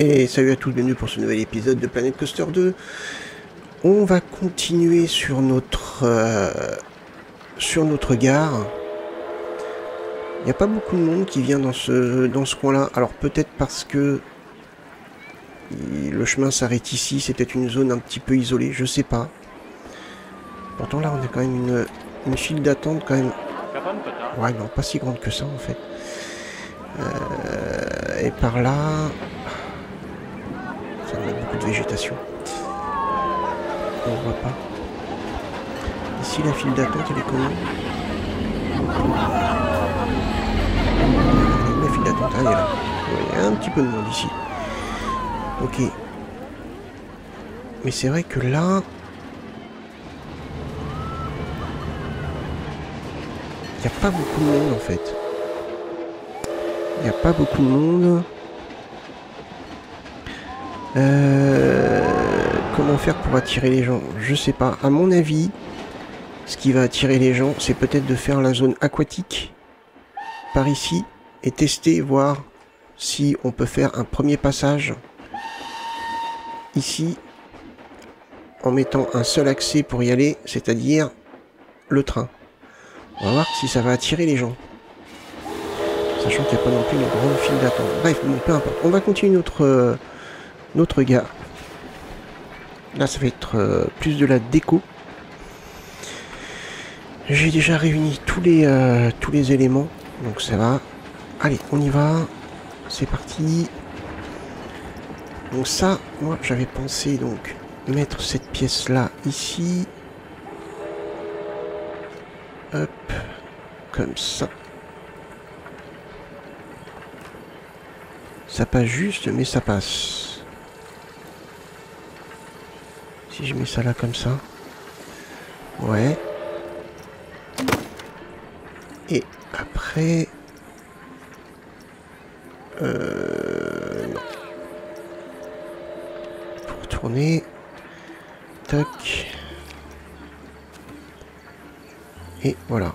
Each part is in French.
Et salut à tous, bienvenue pour ce nouvel épisode de Planet Coaster 2. On va continuer sur notre gare. Il n'y a pas beaucoup de monde qui vient dans ce coin-là. Alors peut-être parce que le chemin s'arrête ici, c'est peut-être une zone un petit peu isolée, je sais pas. Pourtant là on a quand même une file d'attente quand même. Ouais, non, pas si grande que ça en fait. Et par là... ça met beaucoup de végétation. On voit pas. Ici la file d'attente elle est combien? La file d'attente, elle est là. Il y a un petit peu de monde ici. Ok. Mais c'est vrai que là... il n'y a pas beaucoup de monde en fait. Il n'y a pas beaucoup de monde. Comment faire pour attirer les gens? Je sais pas. À mon avis, ce qui va attirer les gens, c'est peut-être de faire la zone aquatique par ici et tester, voir si on peut faire un premier passage ici en mettant un seul accès pour y aller, c'est-à-dire le train. On va voir si ça va attirer les gens. Sachant qu'il n'y a pas non plus une grande file d'attente. Bref, bon, peu importe. On va continuer notre gare. Là, ça va être plus de la déco. J'ai déjà réuni tous les éléments, donc ça va. Allez, on y va. C'est parti. Donc ça, moi, j'avais pensé donc mettre cette pièce-là ici. Hop, comme ça. Ça passe juste, mais ça passe. Si je mets ça là comme ça. Ouais. Et après... non. Pour tourner. Tac. Et voilà.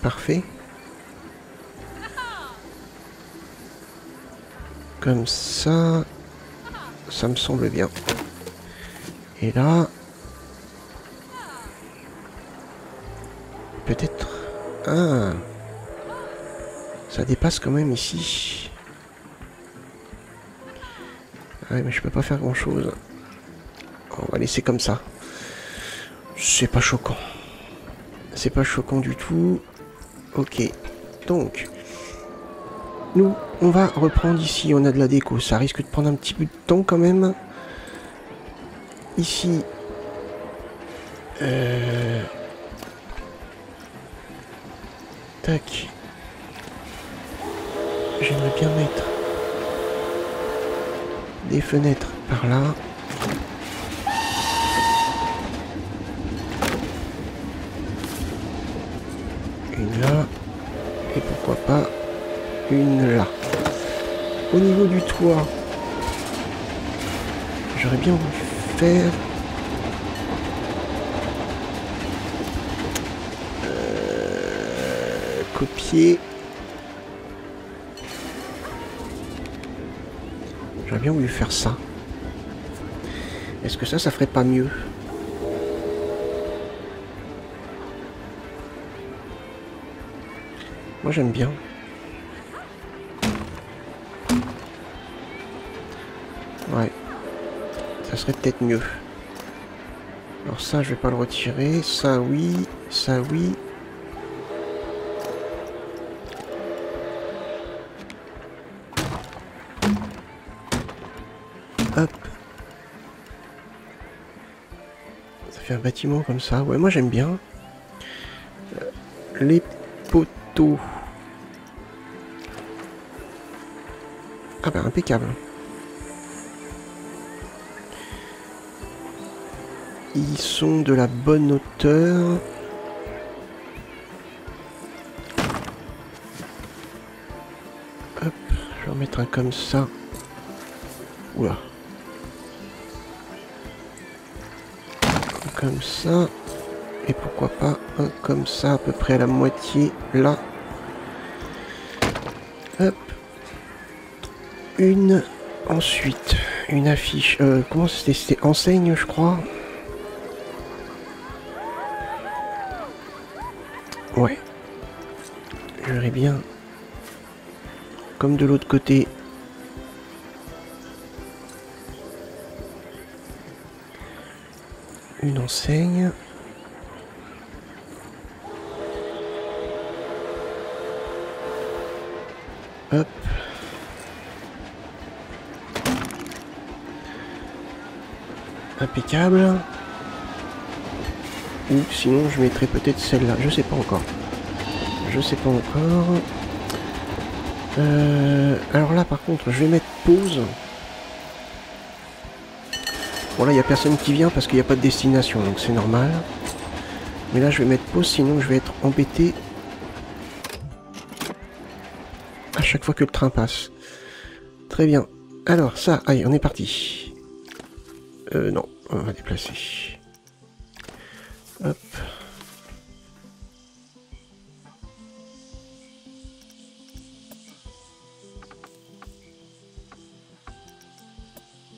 Parfait. Comme ça... ça me semble bien. Et là... peut-être... ah, ça dépasse quand même ici. Ouais, mais je peux pas faire grand-chose. On va laisser comme ça. C'est pas choquant. C'est pas choquant du tout. Ok. Donc... nous, on va reprendre ici. On a de la déco. Ça risque de prendre un petit peu de temps quand même. Ici... tac. J'aimerais bien mettre des fenêtres par là. Une là. Et pourquoi pas une là. Au niveau du toit, j'aurais bien voulu faire... copier. J'aurais bien voulu faire ça. Est-ce que ça ferait pas mieux? Moi j'aime bien. Ouais. Ça serait peut-être mieux. Alors ça je vais pas le retirer. Ça oui. Ça oui. Hop. Ça fait un bâtiment comme ça. Ouais, moi j'aime bien. Les poteaux. Ah bah impeccable. Ils sont de la bonne hauteur. Hop, je vais en mettre un comme ça. Oula. Comme ça. Et pourquoi pas un comme ça, à peu près à la moitié, là. Hop. une. Ensuite, une affiche. Comment c'était? C'était enseigne, je crois. Ouais. J'aurais bien. Comme de l'autre côté. Une enseigne. Hop. Impeccable. Ou sinon je mettrais peut-être celle-là. Je sais pas encore. Je sais pas encore. Alors là par contre je vais mettre pause. Bon là il n'y a personne qui vient parce qu'il n'y a pas de destination donc c'est normal. Mais là je vais mettre pause sinon je vais être embêté à chaque fois que le train passe. Très bien. Alors ça, allez on est parti. Non, on va déplacer. Hop.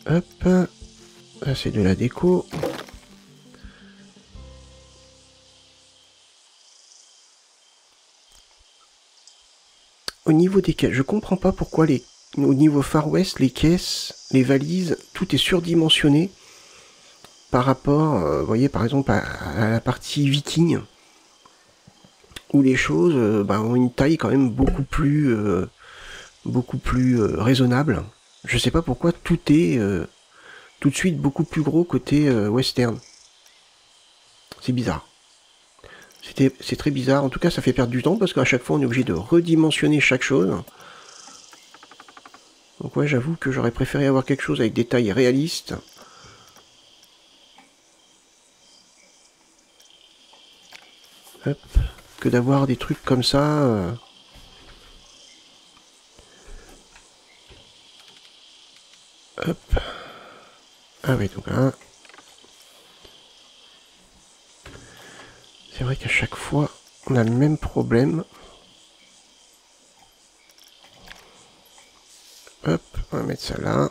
Hop. Là, c'est de la déco. Au niveau des caisses, je comprends pas pourquoi au niveau Far West, les caisses, les valises, tout est surdimensionné par rapport, vous voyez, par exemple, à la partie viking, où les choses ont une taille quand même beaucoup plus raisonnable. Je sais pas pourquoi tout est tout de suite beaucoup plus gros côté western. C'est bizarre. C'est très bizarre. En tout cas, ça fait perdre du temps parce qu'à chaque fois, on est obligé de redimensionner chaque chose. Donc ouais, j'avoue que j'aurais préféré avoir quelque chose avec des tailles réalistes. Hop. Que d'avoir des trucs comme ça. Hop. Ah oui, donc là. C'est vrai qu'à chaque fois, on a le même problème. Hop, on va mettre ça là.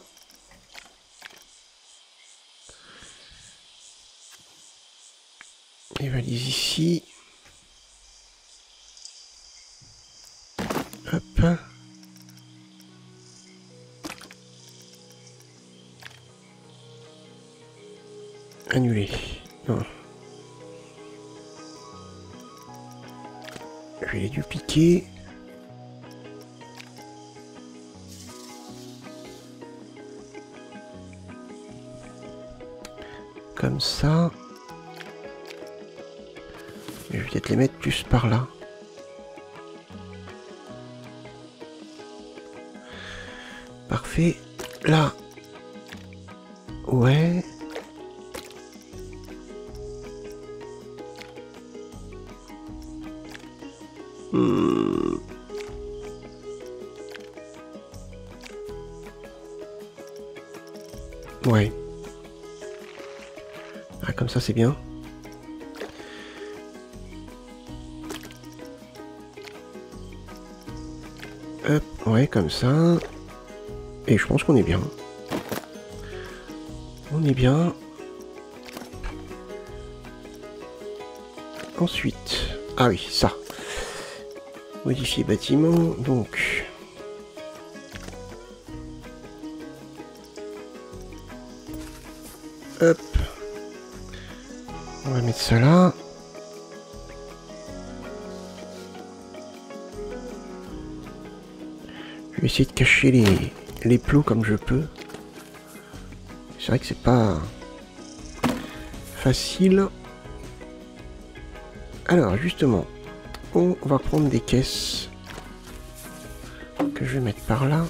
Les valises ici. Hop. Annuler. Non. Je vais les dupliquer. Comme ça. Je vais peut-être les mettre plus par là. Parfait. Là. Ouais. Ouais. Ah, comme ça, c'est bien. Hop, ouais, comme ça. Et je pense qu'on est bien. On est bien. Ensuite... Ah oui, ça. Modifier bâtiment, donc... Hop. On va mettre ça là. Je vais essayer de cacher les plots comme je peux. C'est vrai que c'est pas facile. Alors justement, on va prendre des caisses que je vais mettre par là.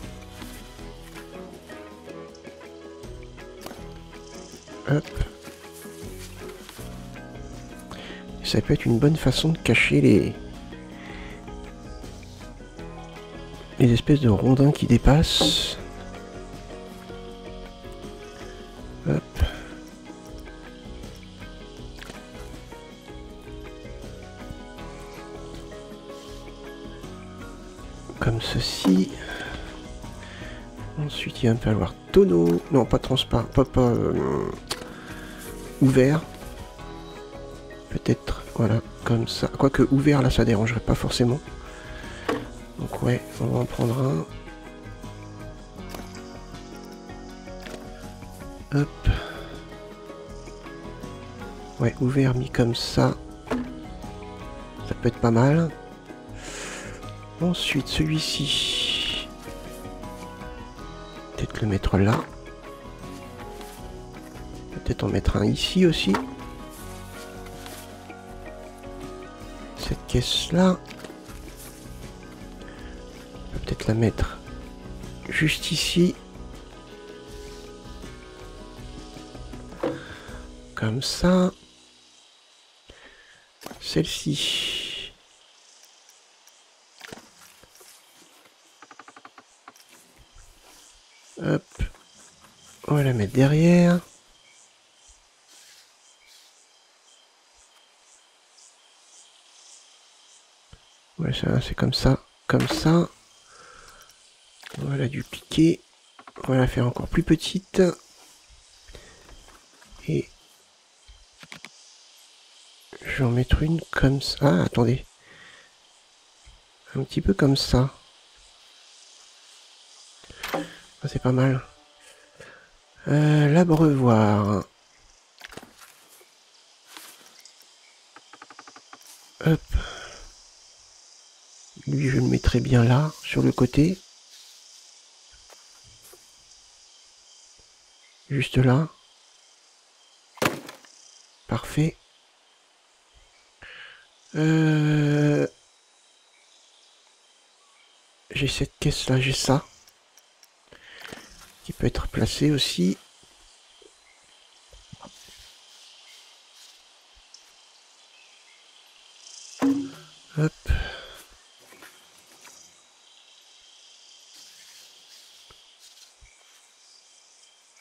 Hop. Ça peut être une bonne façon de cacher les espèces de rondins qui dépassent. Hop. Comme ceci. Ensuite, il va me falloir tonneau. Non, pas transparent, pas ouvert. Peut-être, voilà, comme ça. Quoique ouvert, là, ça dérangerait pas forcément. Donc ouais, on va en prendre un. Hop. Ouais, ouvert mis comme ça. Ça peut être pas mal. Ensuite, celui-ci. Peut-être le mettre là. Peut-être en mettre un ici aussi. Cette caisse-là. On peut peut-être la mettre juste ici. Comme ça. Celle-ci. Hop. On va la mettre derrière. Ouais, c'est comme ça. Comme ça. On va la dupliquer. On va la faire encore plus petite. Et je vais en mettre une comme ça. Ah, attendez. Un petit peu comme ça. Ah, c'est pas mal. L'abreuvoir. Hop. Lui, je le mettrai bien là, sur le côté. Juste là. Parfait. J'ai cette caisse-là, j'ai ça. Qui peut être placé aussi. Hop.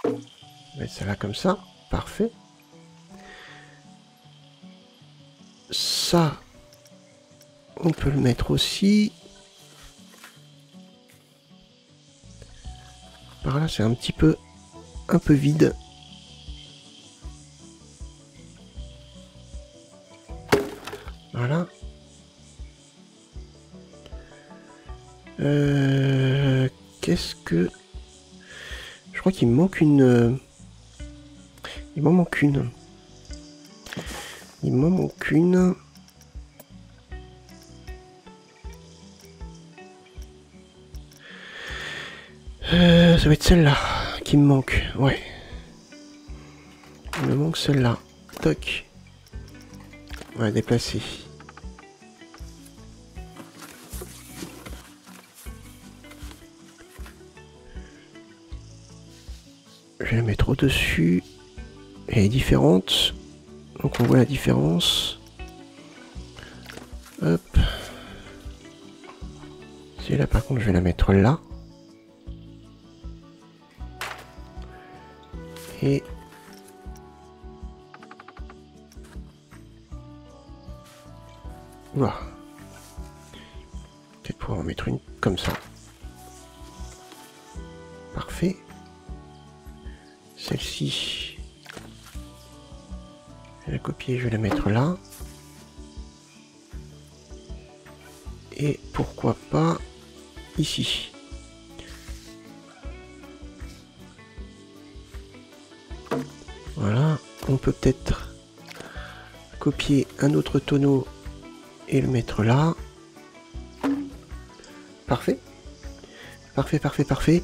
On va mettre ça là comme ça. Parfait. Ça, on peut le mettre aussi. Par là, c'est un peu vide. Voilà. Qu'est-ce que... Je crois qu'il me manque une... Il m'en manque une. Il m'en manque une. Ça va être celle-là qui me manque. Ouais. Il me manque celle-là. Toc. On va déplacer. Je vais la mettre au-dessus. Elle est différente. Donc on voit la différence. Hop. Celle-là par contre je vais la mettre là. Et voilà. Peut-être pouvoir en mettre une comme ça. Parfait. Celle-ci, je vais la copier, je vais la mettre là. Et pourquoi pas ici. Voilà, on peut peut-être copier un autre tonneau et le mettre là. Parfait. Parfait, parfait, parfait.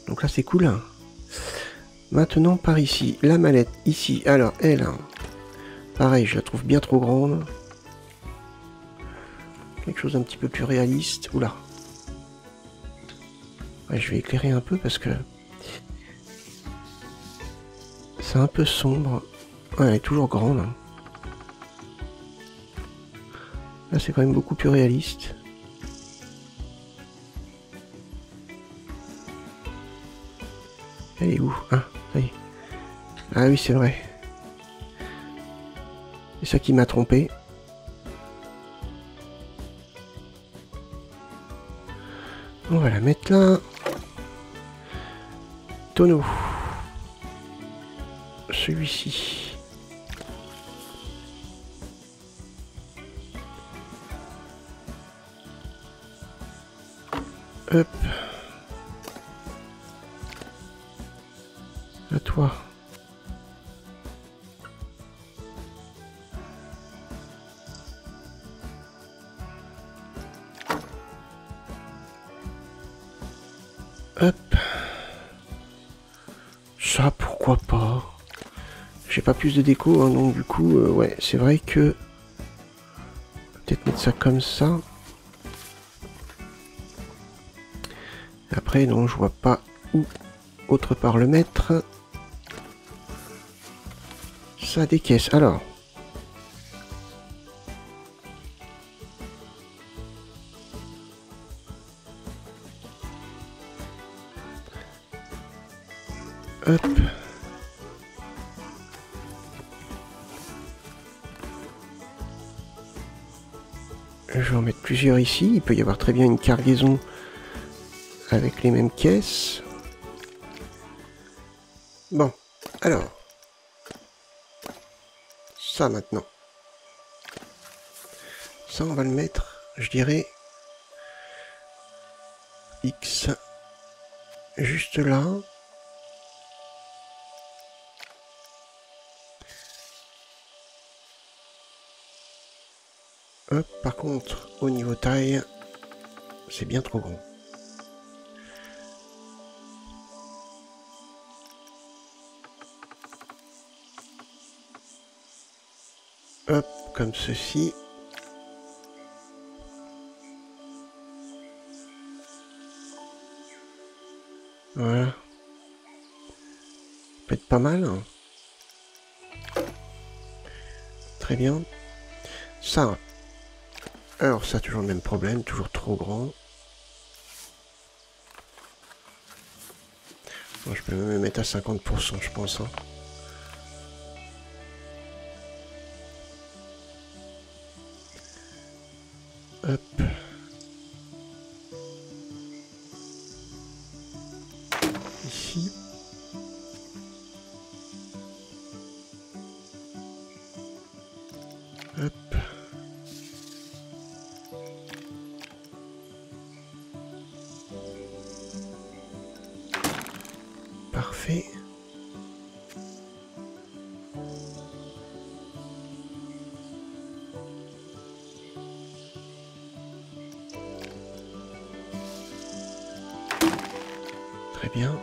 Donc là c'est cool. Maintenant par ici, la mallette ici. Alors elle, pareil, je la trouve bien trop grande. Quelque chose d'un petit peu plus réaliste. Oula. Ouais, je vais éclairer un peu parce que c'est un peu sombre. Ouais, elle est toujours grande. Là c'est quand même beaucoup plus réaliste. Elle est où? Ah, ça y est. Ah oui, c'est vrai. C'est ça qui m'a trompé. On va la mettre là. Tonneau. Celui-ci. Hop. À toi. Hop. Ça, pourquoi pas. J'ai pas plus de déco, hein, donc du coup, ouais, c'est vrai que... Peut-être mettre ça comme ça. Après, non, je vois pas où autre part le mettre. Ça, des caisses. Alors. Hop. Je vais en mettre plusieurs ici. Il peut y avoir très bien une cargaison avec les mêmes caisses. Bon, alors. Ça maintenant. Ça, on va le mettre, je dirais, X. Juste là. Hop, par contre, au niveau taille, c'est bien trop grand. Hop, comme ceci. Voilà. Ça peut être pas mal. Hein. Très bien. Ça. Alors ça, toujours le même problème, toujours trop grand. Bon, je peux même me mettre à 50%, je pense. Hein. Hop. Ici. Hop. Parfait. Très bien.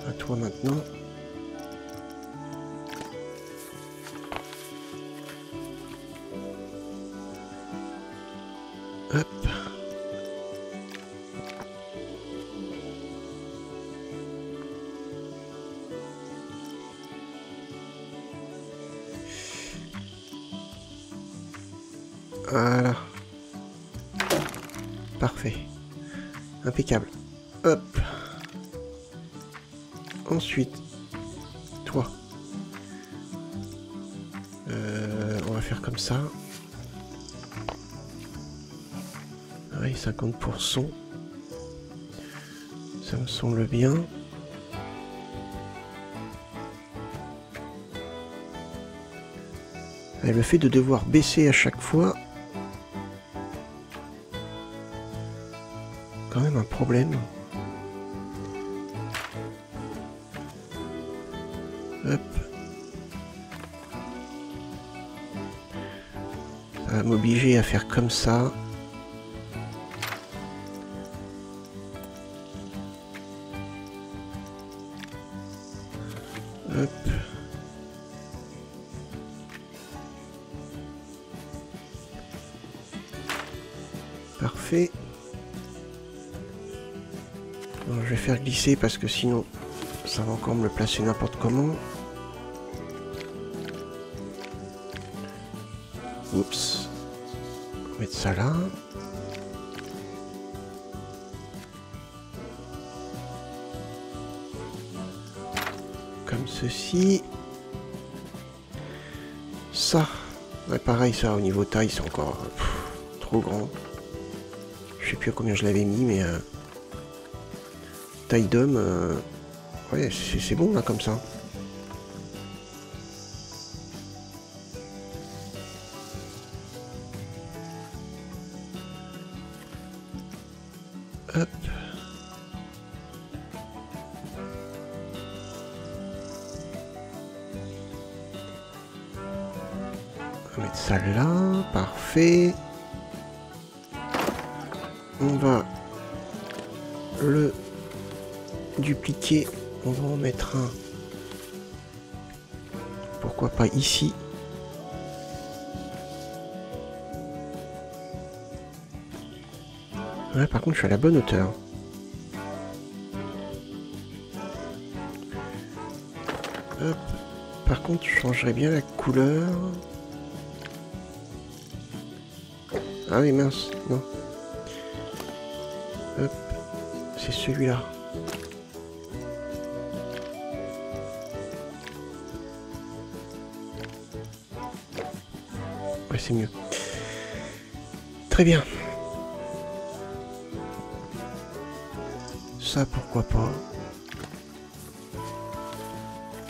À toi maintenant. Hop. Voilà. Parfait. Impeccable. Hop. Ensuite, toi. On va faire comme ça. Oui, 50%. Ça me semble bien. Et le fait de devoir baisser à chaque fois, quand même un problème. Hop. Ça va m'obliger à faire comme ça. Hop. Parfait. Bon, je vais faire glisser parce que sinon ça va encore me le placer n'importe comment. Oups. On va mettre ça là. Comme ceci. Ça. Ouais, pareil, ça au niveau taille, c'est encore trop grand. sais plus à combien je l'avais mis, mais taille d'homme, ouais, c'est bon là comme ça. Hop. On va mettre ça là, parfait. On va le dupliquer, on va en mettre un. Pourquoi pas ici. Ouais, par contre, je suis à la bonne hauteur. Hop. Par contre, je changerais bien la couleur. Ah oui, mince, non. Hop. C'est celui-là. Ouais, c'est mieux. Très bien. Ça, pourquoi pas.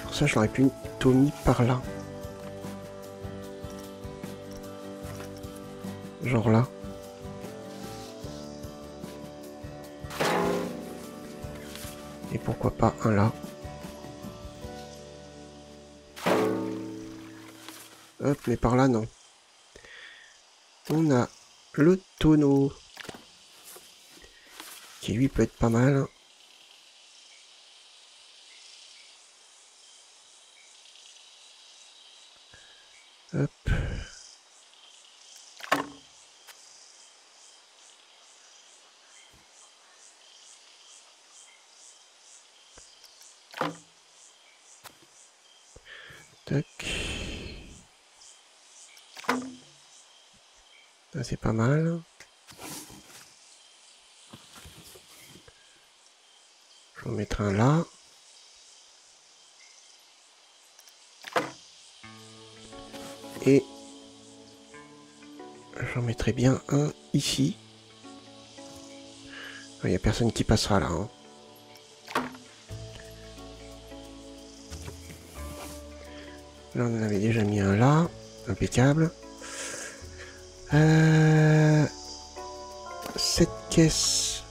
Pour ça, je l'aurais plutôt mis par là. Genre là. Et pourquoi pas un là. Hop, mais par là, non. On a le tonneau. Qui lui peut être pas mal. Hop. Tac. Ça c'est pas mal. Je vais en mettre un là. Et j'en mettrai bien un ici. Il n'y a personne qui passera là. Hein. Là, on en avait déjà mis un là. Impeccable. Cette caisse.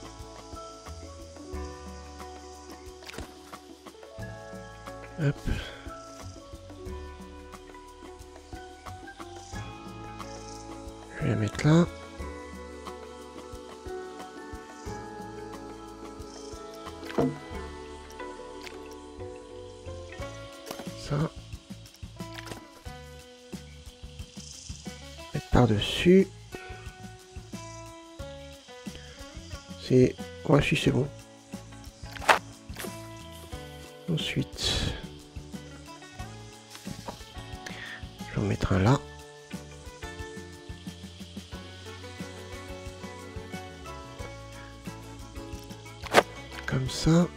Hop. Je vais la mettre là. Ça. Mettre par-dessus. C'est... Ouais, si c'est bon. Ensuite... Je vais en mettre un là. Comme ça.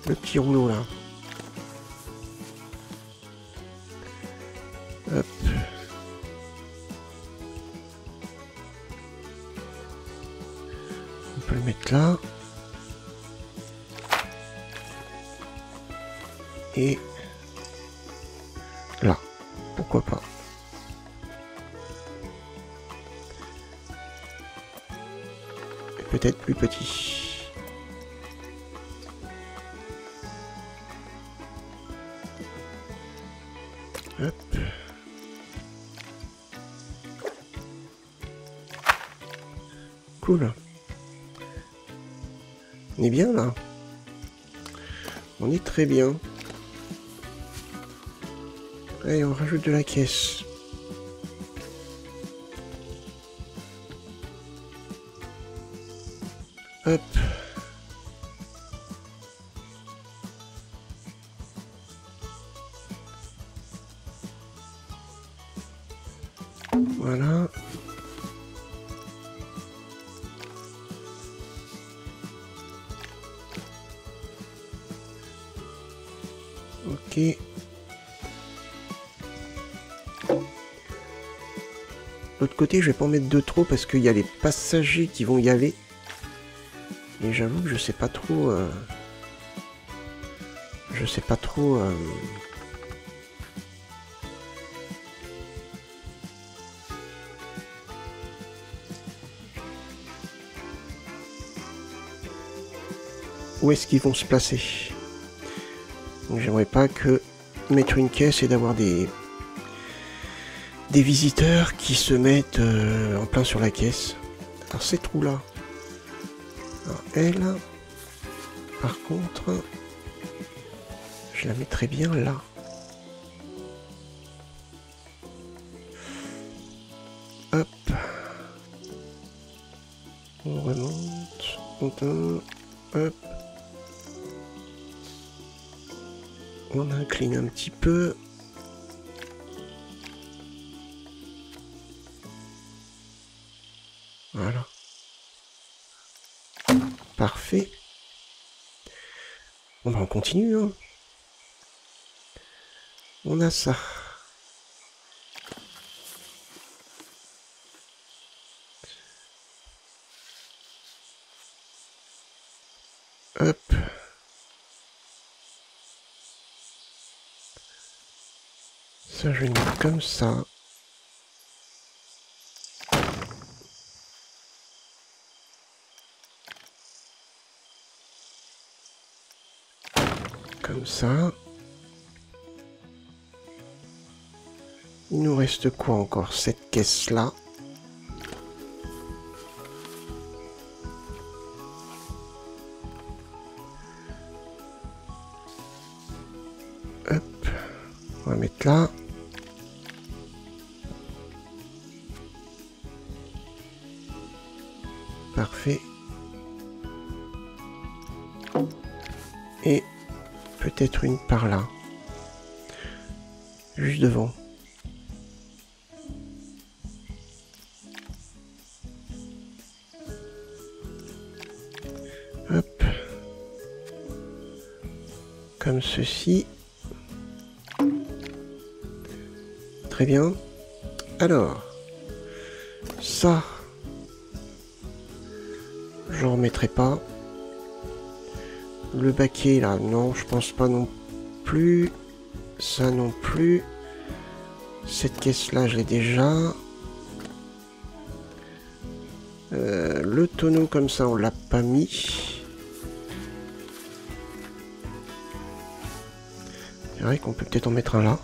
Le petit rouleau là. Hop. On peut le mettre là. Et là. Pourquoi pas. Et peut-être plus petit. Hop. Cool. On est bien là. On est très bien. Allez, on rajoute de la caisse. Hop. Voilà. Ok. L'autre côté, je vais pas en mettre de trop parce qu'il y a les passagers qui vont y aller. Et j'avoue que je sais pas trop... Je sais pas trop... Où est-ce qu'ils vont se placer? Donc j'aimerais pas que mettre une caisse et d'avoir des visiteurs qui se mettent en plein sur la caisse. Alors ces trous là. Alors elle, par contre, je la mettrais bien là. Hop. On remonte. Hop. On incline un petit peu. Voilà. Parfait. On continue. Hein. On a ça. Hop. Ça, je vais le mettre comme ça. Comme ça. Il nous reste quoi encore? Cette caisse-là. Hop. On va mettre là. Parfait. Et peut-être une par là. Juste devant. Hop. Comme ceci. Très bien. Alors. Ça. Je ne remettrai pas. Le baquet là, non, je pense pas non plus. Ça non plus. Cette caisse là, je l'ai déjà. Le tonneau comme ça, on l'a pas mis. C'est vrai qu'on peut peut-être en mettre un là.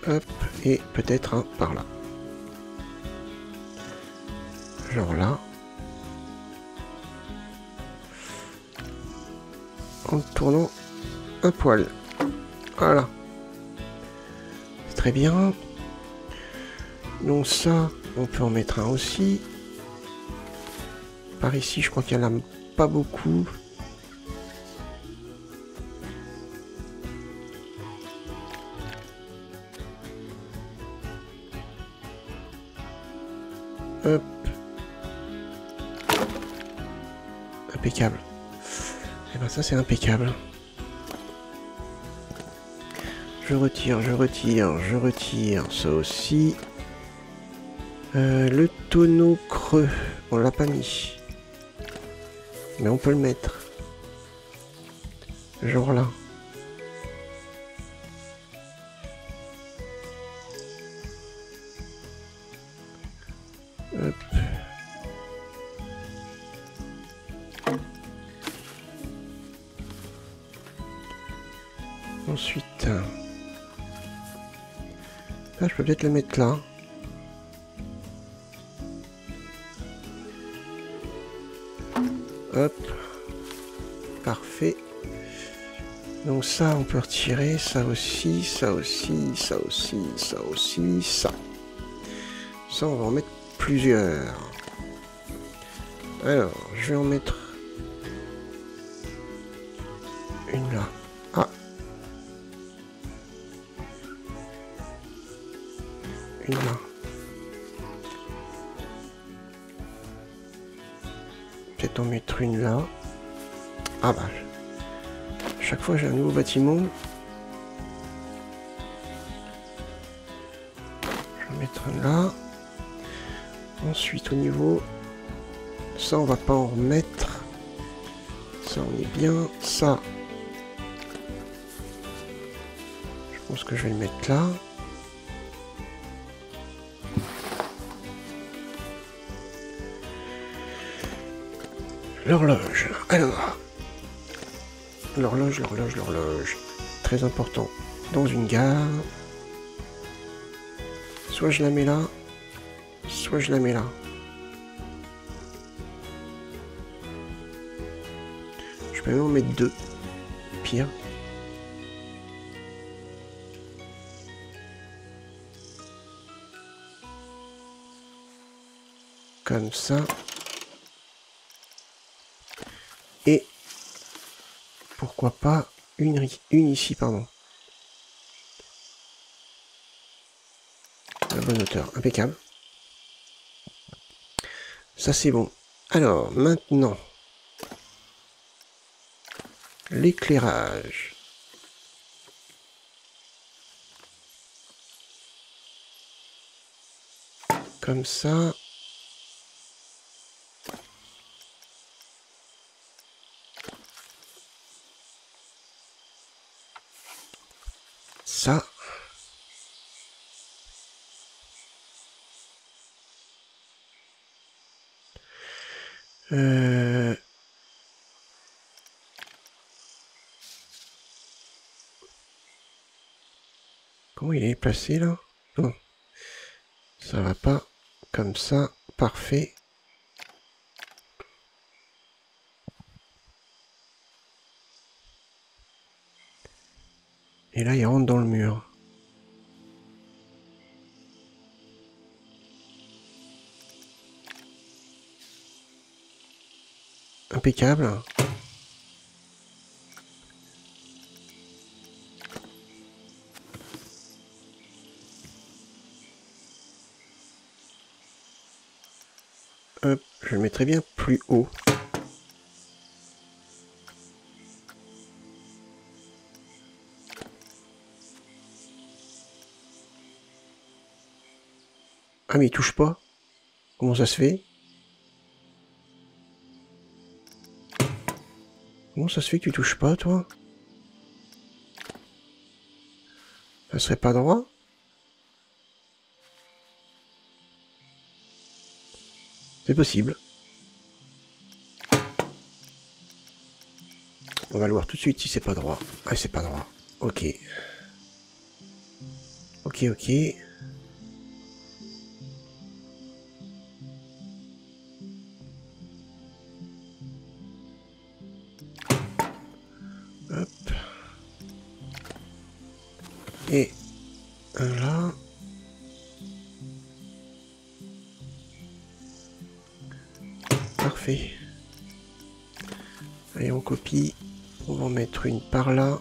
Hop, et peut-être un par là. Genre là. En tournant un poil. Voilà. C'est très bien. Donc ça, on peut en mettre un aussi. Par ici, je crois qu'il n'y en a pas beaucoup. Hop. Impeccable. Et ben ça c'est impeccable. Je retire, je retire, je retire. Ça aussi. Le tonneau creux, on l'a pas mis. Mais on peut le mettre. Genre là. Hop. Ensuite, là, je peux peut-être le mettre là. Hop. Parfait. Donc ça, on peut retirer. Ça aussi, ça aussi, ça aussi, ça aussi, ça. Ça, on va en mettre plusieurs. Alors, je vais en mettre une là. Ah. Une là. Peut-être en mettre une là. Ah bah. Chaque fois j'ai un nouveau bâtiment. Je vais mettre un là. Ensuite au niveau... Ça on va pas en remettre. Ça on est bien. Ça... Je pense que je vais le mettre là. L'horloge. Alors... L'horloge. Très important. Dans une gare. Soit je la mets là, soit je la mets là. Je peux même en mettre deux. Pire. Comme ça. Et pourquoi pas une ici, pardon. À la bonne hauteur, impeccable. Ça c'est bon. Alors maintenant, l'éclairage. Comme ça. Ça. Comment il est placé là? Non. Ça va pas. Comme ça. Parfait. Et là, il rentre dans le mur. Impeccable. Hop, je le mettrai bien plus haut. Ah mais il touche pas? Comment ça se fait? Comment ça se fait que tu touches pas, toi? Ça serait pas droit? C'est possible. On va le voir tout de suite si c'est pas droit. Ah, c'est pas droit. Ok. Ok. Hop. Et un là. Parfait. Allez, on copie. On va en mettre une par là.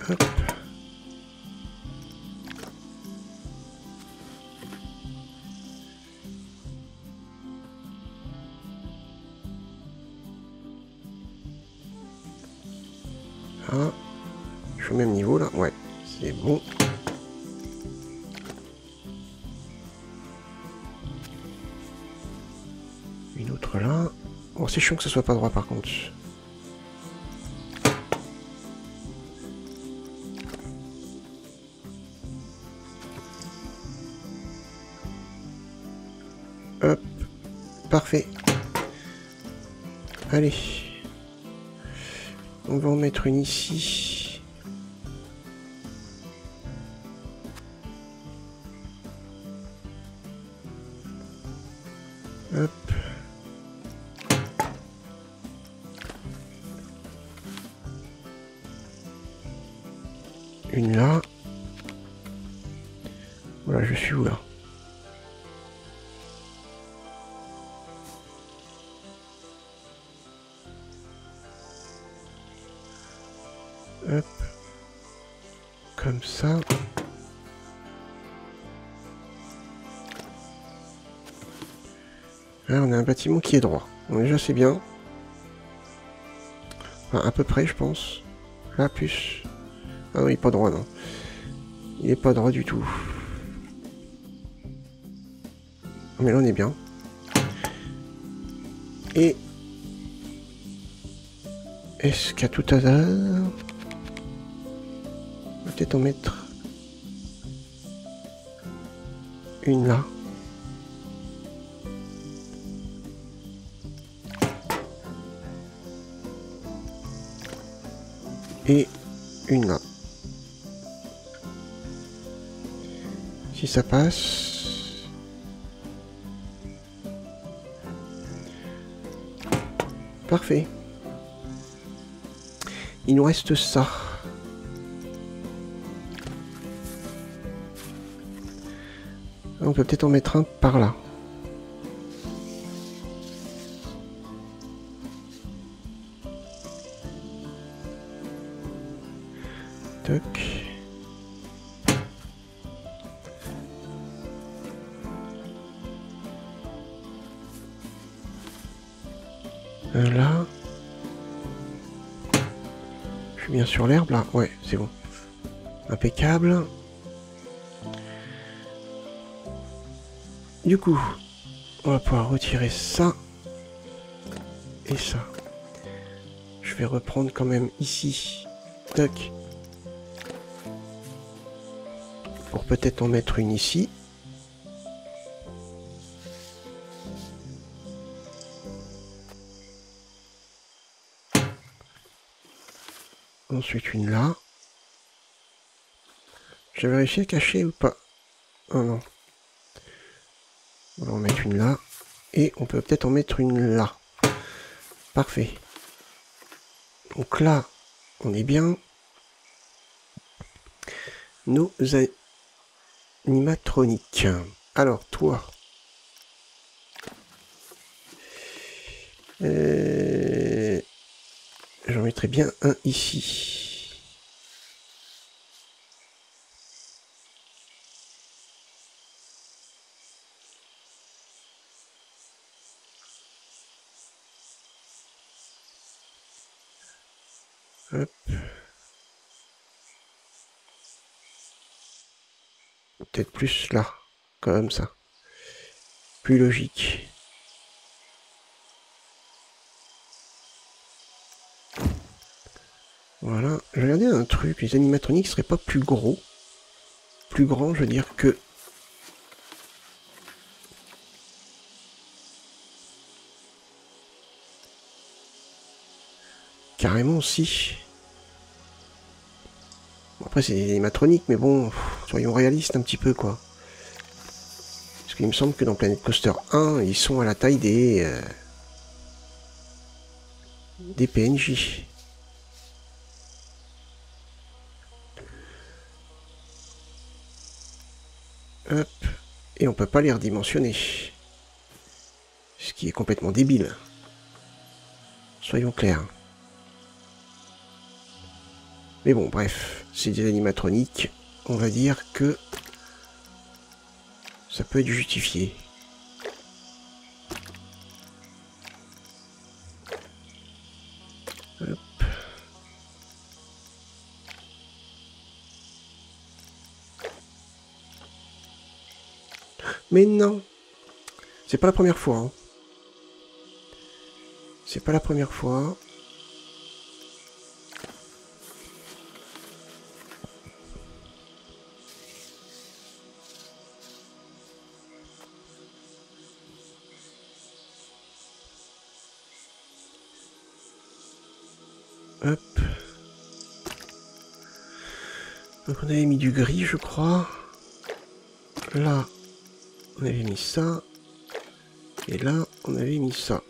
Hop. Ah. Je suis au même niveau là. Ouais, c'est bon. Une autre là. Bon, c'est chiant que ce soit pas droit par contre. Hop. Parfait. Allez. On va en mettre une ici. Hop. Une là. Voilà, je suis où là? Hop. Comme ça. Là, on a un bâtiment qui est droit. Donc déjà, c'est bien. Enfin, à peu près, je pense. Là, plus. Ah non, il est pas droit, non. Il est pas droit du tout. Mais là, on est bien. Et... est-ce qu'à tout hasard... on va peut-être en mettre... une là. Et une là. Si ça passe... parfait. Il nous reste ça. On peut peut-être en mettre un par là. Toc. Un là. Je suis bien sur l'herbe là. Ouais, c'est bon. Impeccable. Du coup, on va pouvoir retirer ça. Et ça. Je vais reprendre quand même ici. Toc. Pour peut-être en mettre une ici. Ensuite une là. J'ai vérifié cacher ou pas. Oh non. On va en mettre une là. Et on peut peut-être en mettre une là. Parfait. Donc là, on est bien. Nos animatroniques. Alors, toi. J'en mettrai bien un ici. Hop. Peut-être plus là, comme ça. Plus logique. Voilà. Je regardais un truc, les animatroniques seraient pas plus gros. Plus grands, je veux dire que... carrément, si. Bon, après, c'est des animatroniques, mais bon, soyons réalistes un petit peu, quoi. Parce qu'il me semble que dans Planet Coaster 1, ils sont à la taille des PNJ. Hop. Et on peut pas les redimensionner. Ce qui est complètement débile. Soyons clairs. Mais bon, bref, c'est des animatroniques. On va dire que ça peut être justifié. Hop. Mais non, c'est pas la première fois. Hein. C'est pas la première fois. Hop. Donc on avait mis du gris, je crois. Là, on avait mis ça. Et là, on avait mis ça.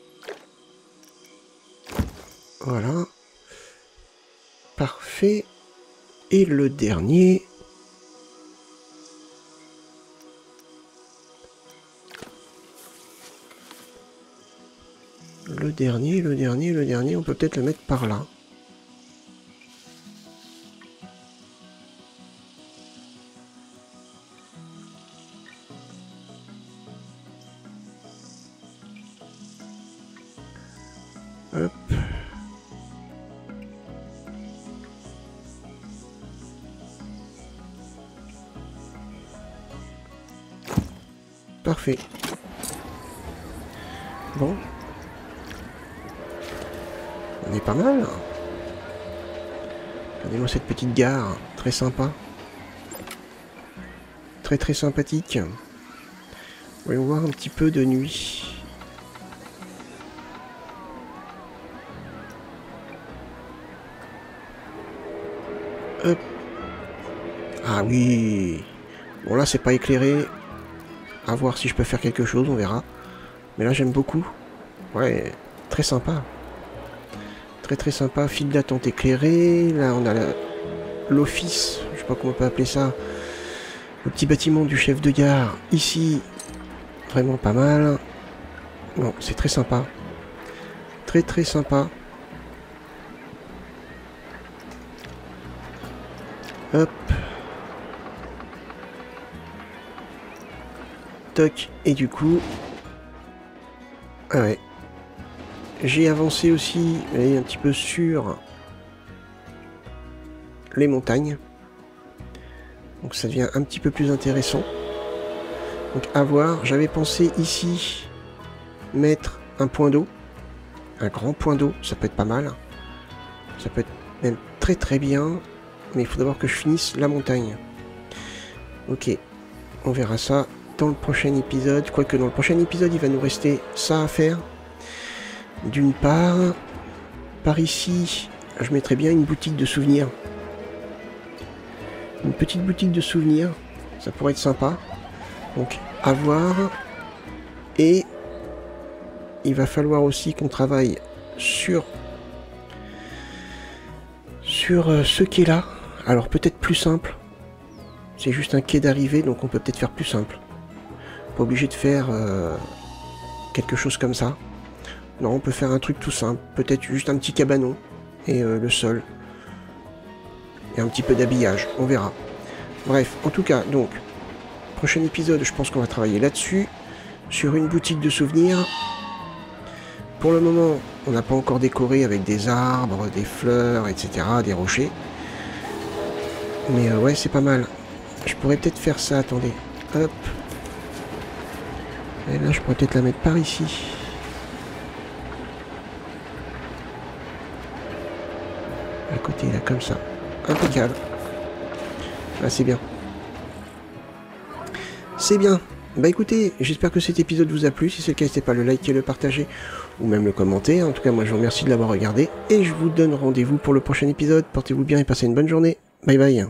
Voilà. Parfait. Et le dernier... le dernier, on peut peut-être le mettre par là. Hop. Parfait. Bon. On est pas mal. Regardez-moi cette petite gare. Très sympa. Très très sympathique. Voyons voir un petit peu de nuit. Hop. Ah oui. Bon là c'est pas éclairé. À voir si je peux faire quelque chose, on verra. Mais là j'aime beaucoup. Ouais, très sympa. Très très sympa. File d'attente éclairée. Là on a l'office. Je sais pas comment on peut appeler ça. Le petit bâtiment du chef de gare. Ici. Vraiment pas mal. Bon, c'est très sympa. Très très sympa. Hop. Toc. Et du coup... Ah ouais. J'ai avancé aussi, un petit peu sur les montagnes. Donc ça devient un petit peu plus intéressant. Donc à voir, j'avais pensé ici mettre un point d'eau. Un grand point d'eau, ça peut être pas mal. Ça peut être même très très bien. Mais il faut d'abord que je finisse la montagne. Ok, on verra ça dans le prochain épisode. Quoique dans le prochain épisode, il va nous rester ça à faire. D'une part, par ici, je mettrais bien une boutique de souvenirs. Une petite boutique de souvenirs, ça pourrait être sympa. Donc, à voir. Et il va falloir aussi qu'on travaille sur ce quai-là. Alors, peut-être plus simple. C'est juste un quai d'arrivée, donc on peut peut-être faire plus simple. Pas obligé de faire quelque chose comme ça. Non, on peut faire un truc tout simple. Peut-être juste un petit cabanon. Et le sol. Et un petit peu d'habillage. On verra. Bref, en tout cas, donc... Prochain épisode, je pense qu'on va travailler là-dessus. Sur une boutique de souvenirs. Pour le moment, on n'a pas encore décoré avec des arbres, des fleurs, etc. Des rochers. Mais ouais, c'est pas mal. Je pourrais peut-être faire ça, attendez. Hop. Et là, je pourrais peut-être la mettre par ici. À côté, là, comme ça. Impeccable. Ah, c'est bien. C'est bien. Bah écoutez, j'espère que cet épisode vous a plu. Si c'est le cas, n'hésitez pas à le liker, le partager ou même le commenter. En tout cas, moi, je vous remercie de l'avoir regardé. Et je vous donne rendez-vous pour le prochain épisode. Portez-vous bien et passez une bonne journée. Bye bye.